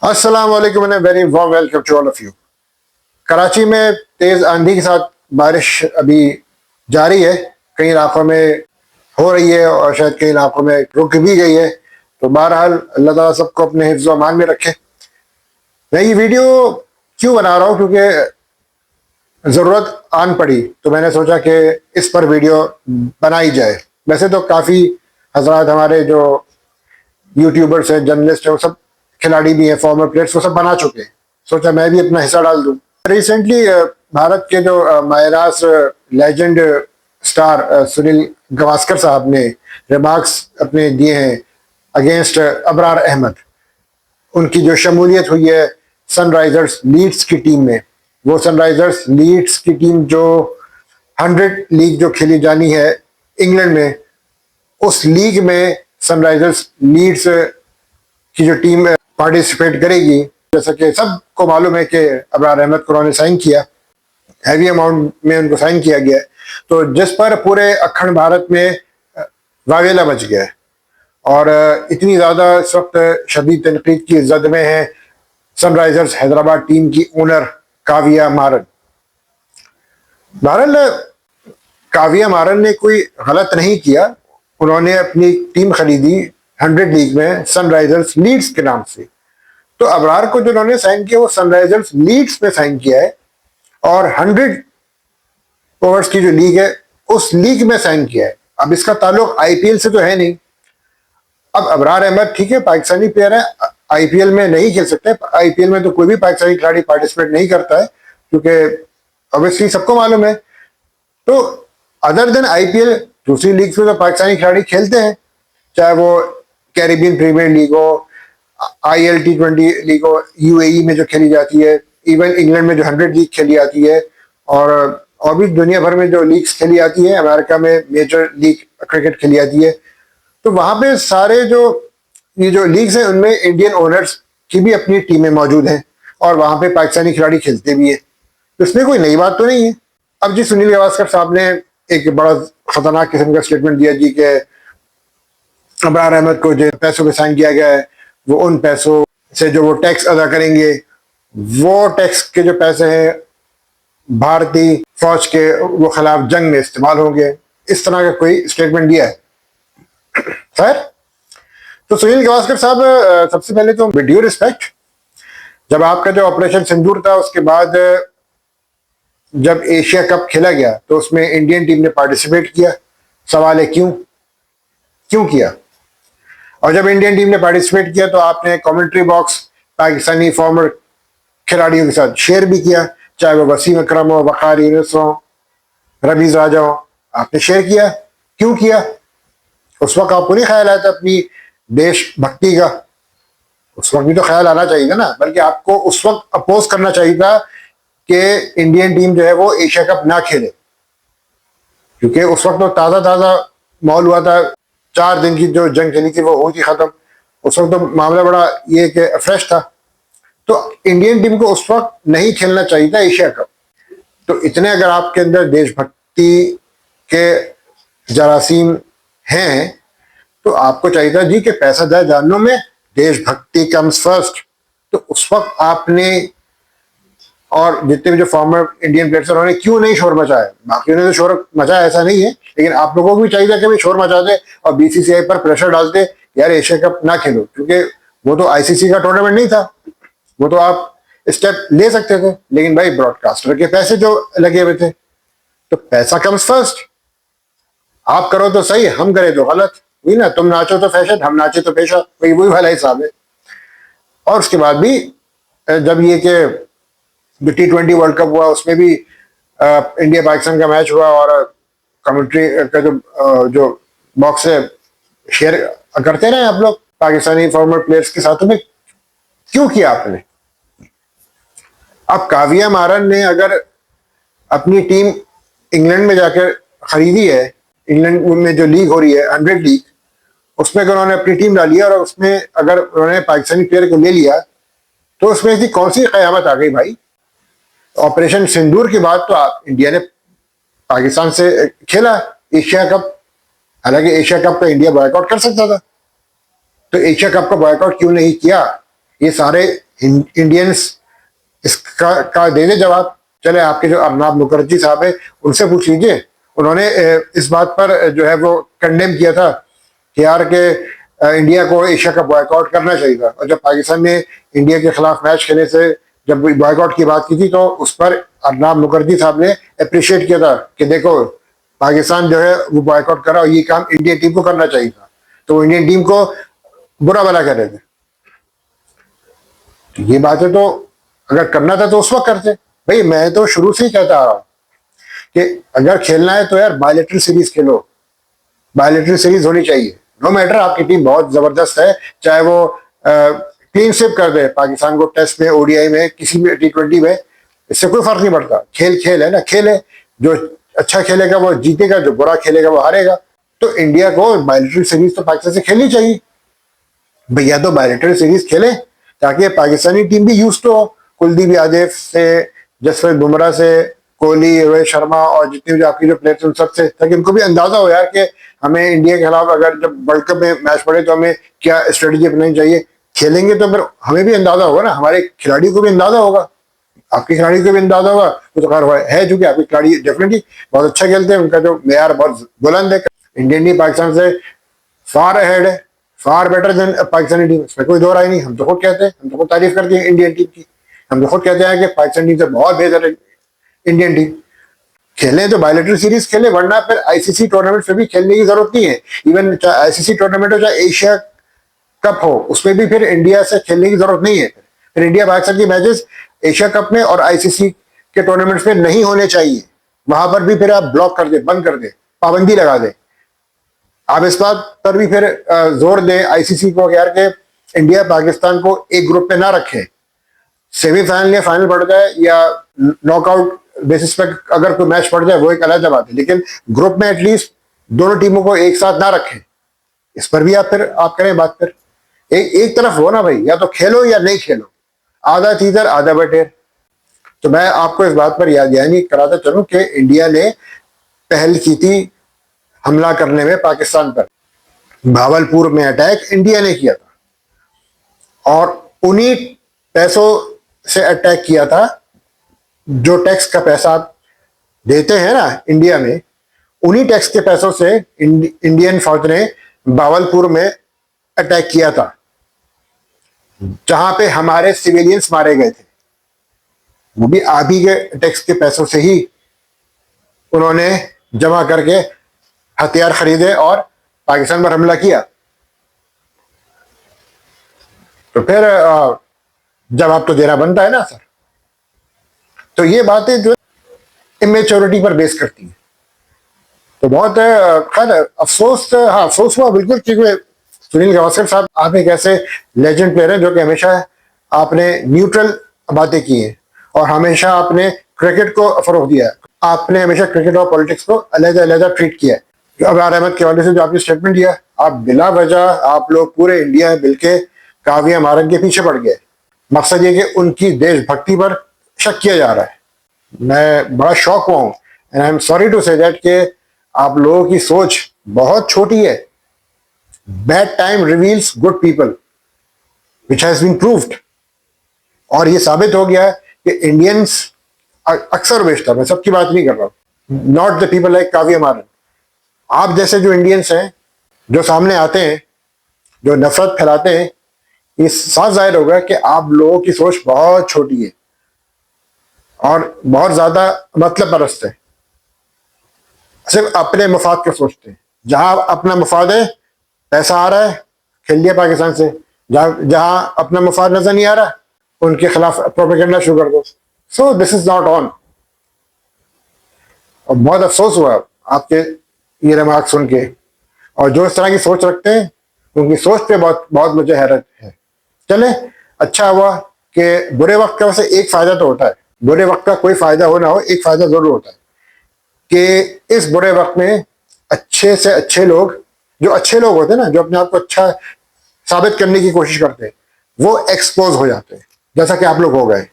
अस्सलाम वालेकुम and very warm welcome to all of you. Karachi में तेज आंधी के साथ बारिश अभी जारी है, कई इलाकों में हो रही है और शायद कई इलाकों में रुक भी गई है। तो बहरहाल अल्लाह ताला सबको अपने हिफ्ज़ व अमान में रखे। मैं ये वीडियो क्यों बना रहा हूँ, क्योंकि ज़रूरत आन पड़ी तो मैंने सोचा कि इस पर वीडियो बनाई जाए। वैसे तो काफ़ी हजरात हमारे जो यूट्यूबर्स हैं, जर्नलिस्ट हैं, वो सब खिलाड़ी भी हैं, फॉर्मर प्लेयर्स, वो सब बना चुके हैं। सोचा मैं भी अपना हिस्सा डाल दूं। रिसेंटली भारत के जो मायरास लेजेंड स्टार सुनील गावस्कर साहब ने रिमार्क्स अपने दिए हैं अगेंस्ट अबरार अहमद। उनकी जो शमूलियत हुई है सनराइजर्स लीड्स की टीम में, वो सनराइजर्स लीड्स की टीम जो 100 लीग जो खेली जानी है इंग्लैंड में, उस लीग में सनराइजर्स लीड्स की जो टीम पार्टिसिपेट करेगी। जैसा कि सबको मालूम है कि अबरार अहमद को उन्होंने साइन किया, हैवी अमाउंट में उनको साइन किया गया, तो जिस पर पूरे अखंड भारत में वावेला बच गया है। और इतनी ज़्यादा इस वक्त शदीद तनकीद की जद में है सनराइजर्स हैदराबाद टीम की ओनर काविया मारन। बहरहाल काविया मारन ने कोई गलत नहीं किया, उन्होंने अपनी टीम खरीदी 100 लीग में सनराइजर्स लीड्स के नाम से। तो अबरार को जो उन्होंने साइन किया वो सनराइजर्स लीड्स में साइन किया है और 100 ओवर्स की जो लीग है उस लीग में साइन किया है। अब इसका ताल्लुक आईपीएल से तो है नहीं। अब अबरार अहमद ठीक है, पाकिस्तानी प्लेयर है, आईपीएल में नहीं खेल सकते। आईपीएल में तो कोई भी पाकिस्तानी खिलाड़ी पार्टिसिपेट नहीं करता है, क्योंकि ऑब्वियसली सबको मालूम है। तो अदर देन आईपीएल दूसरी लीग में तो पाकिस्तानी खिलाड़ी खेलते हैं, चाहे वो कैरिबियन प्रीमियर लीग हो, IL T20 लीग हो, यूएई में जो खेली जाती है, इवन इंग्लैंड में जो 100 लीग खेली जाती है, और भी दुनिया भर में जो लीग्स खेली जाती है, अमेरिका में मेजर लीग क्रिकेट खेली जाती है। तो वहां पे सारे जो ये जो लीग्स हैं उनमें इंडियन ओनर्स की भी अपनी टीमें मौजूद हैं और वहां पे पाकिस्तानी खिलाड़ी खेलते भी हैं। तो इसमें कोई नई बात तो नहीं है। अब जी सुनील गावस्कर साहब ने एक बड़ा खतरनाक किस्म का स्टेटमेंट दिया जी के अबरार अहमद को जो पैसों पे साइन किया गया है वो उन पैसों से जो वो टैक्स अदा करेंगे, वो टैक्स के जो पैसे हैं भारतीय फौज के वो खिलाफ जंग में इस्तेमाल होंगे। इस तरह का कोई स्टेटमेंट दिया है। खैर, तो सुनील गावस्कर साहब, सबसे पहले तो विद ड्यू रिस्पेक्ट, जब आपका जो ऑपरेशन सिंदूर था उसके बाद जब एशिया कप खेला गया तो उसमें इंडियन टीम ने पार्टिसिपेट किया। सवाल है क्यों किया? और जब इंडियन टीम ने पार्टिसिपेट किया तो आपने कमेंट्री बॉक्स पाकिस्तानी फॉर्मर खिलाड़ियों के साथ शेयर भी किया, चाहे वो वसीम अकरम हो, वकार यूनुस हो, रमीज राजा हो, आपने शेयर किया। क्यों किया? उस वक्त आपको नहीं ख्याल आया था अपनी देशभक्ति का? उस वक्त भी तो ख्याल आना चाहिए था ना, बल्कि आपको उस वक्त अपोज करना चाहिए था कि इंडियन टीम जो है वो एशिया कप ना खेले, क्योंकि उस वक्त तो ताज़ा माहौल हुआ था। 4 दिन की जो जंग चली थी वो हो थी खत्म। उस वक्त तो मामला बड़ा ये कि फ्रेश था। तो इंडियन टीम को उस वक्त नहीं खेलना चाहिए था एशिया कप। तो इतने अगर आपके अंदर देशभक्ति के जरासीम हैं तो आपको चाहिए था जी कि पैसा जाए जानों में, देशभक्ति कम्स फर्स्ट। तो उस वक्त आपने और जितने भी जो फॉर्मर इंडियन प्लेयर्स उन्होंने क्यों नहीं शोर मचाया? बाकी ने तो शोर मचाया ऐसा नहीं है, लेकिन आप लोगों को भी चाहिए था कि भाई शोर मचा दे और बीसीसीआई पर प्रेशर डालते यार एशिया कप ना खेलो, क्योंकि वो तो आईसीसी का टूर्नामेंट नहीं था। वो तो आप स्टेप ले सकते थे, लेकिन भाई ब्रॉडकास्टर के पैसे जो लगे हुए थे, तो पैसा कम्स फर्स्ट। आप करो तो सही, हम करें तो गलत। वही ना, तुम नाचो तो फैशन, हम नाचे तो पेशा, वही वाला हिसाब है। और उसके बाद भी जब ये कि जो T20 वर्ल्ड कप हुआ उसमें भी इंडिया पाकिस्तान का मैच हुआ और कमेंट्री का जो बॉक्स है शेयर करते रहे आप लोग पाकिस्तानी फॉर्मर प्लेयर्स के साथ में। क्यों किया आपने? अब काविया मारन ने अगर अपनी टीम इंग्लैंड में जाकर खरीदी है, इंग्लैंड में जो लीग हो रही है 100 लीग, उसमें अगर उन्होंने अपनी टीम डाली है और उसमें अगर उन्होंने पाकिस्तानी प्लेयर को ले लिया तो उसमें ऐसी कौन सी कयामत आ गई भाई? ऑपरेशन सिंदूर के बाद तो इंडिया ने पाकिस्तान से खेला एशिया कप। हालांकि एशिया कप का इंडिया बॉयकॉट कर सकता था, तो एशिया कप का बॉयकॉट क्यों नहीं किया? ये सारे इंडियंस इसका का दे दे जवाब। चले आपके जो अर्नाब मुखर्जी साहब है उनसे पूछ लीजिए, उन्होंने इस बात पर जो है वो कंडेम किया था कि यार के इंडिया को एशिया का बॉयकॉट करना चाहिए था। और जब पाकिस्तान ने इंडिया के खिलाफ मैच खेलने से जब बॉयकॉट की बात की थी तो उस पर अर्नाब मुखर्जी साहब ने अप्रिशिएट किया था कि देखो पाकिस्तान जो है वो बॉयकॉट करा और ये काम इंडियन टीम को करना चाहिए था। तो वो इंडियन टीम को बुरा भला कर रहे थे। तो ये बातें तो अगर करना था तो उस वक्त करते भाई। मैं तो शुरू से ही कहता आ रहा हूं कि अगर खेलना है तो यार बायलैटरल सीरीज खेलो, बायलैटरल सीरीज होनी चाहिए। नो मैटर आपकी टीम बहुत जबरदस्त है, चाहे वो क्लीन स्वीप कर दे पाकिस्तान को टेस्ट में, ओडीआई में, किसी भी T20 में, इससे कोई फर्क नहीं पड़ता। खेल खेल है ना, खेल है। जो अच्छा खेलेगा वो जीतेगा, जो बुरा खेलेगा वो हारेगा। तो इंडिया को बायलैटरल सीरीज तो पाकिस्तान से खेलनी चाहिए भैया। तो बायलैटरल सीरीज खेले ताकि पाकिस्तानी टीम भी यूज तो हो, कुलदीप यादव से, जसप्रीत बुमराह से, कोहली, रोहित शर्मा और जितने भी आपके जो प्लेयर्स उन सबसे, ताकि उनको भी अंदाजा हो यार कि हमें इंडिया के खिलाफ अगर जब वर्ल्ड कप में मैच पड़े तो हमें क्या स्ट्रेटेजी अपनानी चाहिए। खेलेंगे तो फिर हमें भी अंदाजा होगा ना, हमारे खिलाड़ी को भी अंदाजा होगा, आपके खिलाड़ी को भी अंदाजा होगा। वो तो खैर है, जो कि आपके खिलाड़ी डेफिनेटली बहुत अच्छा खेलते हैं, उनका जो मेयार बहुत बुलंद है। इंडियन टीम पाकिस्तान से फार अहेड है, far better than Pakistani team, इसमें कोई दो राय नहीं। हम तो खुद कहते हैं, हम तो खुद तारीफ करते हैं इंडियन टीम की। हम तो खुद कहते हैं कि पाकिस्तानी टीम से बहुत बेहतर है इंडियन टीम। खेले तो बायलैटरल सीरीज खेले, वरना फिर आईसीसी टूर्नामेंट में भी खेलने की जरूरत नहीं है। इवन चाहे आईसीसी टूर्नामेंट हो चाहे एशिया कप हो, उसमें भी फिर इंडिया से खेलने की जरूरत नहीं है। फिर इंडिया पाकिस्तान की मैचेस एशिया कप में और आईसीसी के टूर्नामेंट्स में नहीं होने चाहिए। वहां पर भी फिर आप ब्लॉक कर दे, बंद कर दे, पाबंदी लगा दे। आप इस बात पर भी फिर जोर दें आईसीसी को यार के इंडिया पाकिस्तान को एक ग्रुप में ना रखे। सेमीफाइनल या फाइनल पड़ जाए या नॉकआउट बेसिस पे अगर कोई मैच पड़ जाए वो एक अलग बात है, लेकिन ग्रुप में एटलीस्ट दोनों टीमों को एक साथ ना रखें। इस पर भी आप करें बात। फिर एक तरफ हो ना भाई, या तो खेलो या नहीं खेलो, आधा तीतर आधा बटेर। तो मैं आपको इस बात पर याद यानी कराता चलूं कि इंडिया ने पहल की थी हमला करने में पाकिस्तान पर। भावलपुर में अटैक इंडिया ने किया था और उन्हीं पैसों से अटैक किया था जो टैक्स का पैसा आप देते हैं ना इंडिया में। उन्हीं टैक्स के पैसों से इंडियन फौज ने भावलपुर में अटैक किया था, जहां पे हमारे सिविलियंस मारे गए थे। वो भी आप ही के टैक्स के पैसों से ही उन्होंने जमा करके हथियार खरीदे और पाकिस्तान पर हमला किया। तो फिर जवाब तो देना बनता है ना सर। तो ये बातें जो इमेच्योरिटी पर बेस करती है। तो बहुत खैर अफसोस, हाँ अफसोस हुआ बिल्कुल, क्योंकि सुनील गावस्कर साहब आप एक ऐसे लेजेंड प्लेयर हैं जो कि हमेशा आपने न्यूट्रल बातें की हैं और हमेशा आपने क्रिकेट को फरोग दिया है। आपने हमेशा क्रिकेट और पॉलिटिक्स को अलग-अलग ट्रीट किया है। अबरार अहमद के हवाले से जो आपने स्टेटमेंट दिया, आप बिला वजह आप लोग पूरे इंडिया में मिलके काव्या मारन के पीछे पड़ गए। मकसद ये कि उनकी देशभक्ति पर शक किया जा रहा है। मैं बड़ा शौक हुआ हूँ and I am sorry to say that कि आप लोगों की सोच बहुत छोटी है। Bad time reveals good people which has been proved. और ये साबित हो गया है कि इंडियंस अक्सर बेशतर, मैं सबकी बात नहीं कर रहा हूँ, not the people like Kavya मारन, आप जैसे जो इंडियंस हैं जो सामने आते हैं, जो नफरत फैलाते हैं, ये साफ जाहिर होगा कि आप लोगों की सोच बहुत छोटी है और बहुत ज्यादा मतलब परस्त है। सिर्फ अपने मफाद का सोचते हैं। जहां अपना मफाद है, पैसा आ रहा है, खेल लिया पाकिस्तान से। जहां अपना मफाद नजर नहीं आ रहा, उनके खिलाफ प्रोपेगेंडा शुरू कर दो। So this is not on. और बहुत अफसोस हुआ आपके ये रिमार्क सुन के, और जो इस तरह की सोच रखते हैं उनकी सोच पे बहुत बहुत मुझे हैरत है। चले, अच्छा हुआ कि बुरे वक्त का वैसे एक फायदा तो होता है। बुरे वक्त का कोई फायदा हो ना हो, एक फायदा जरूर होता है कि इस बुरे वक्त में अच्छे से अच्छे लोग, जो अच्छे लोग होते हैं ना, जो अपने आप को अच्छा साबित करने की कोशिश करते हैं, वो एक्सपोज हो जाते हैं, जैसा कि आप लोग हो गए।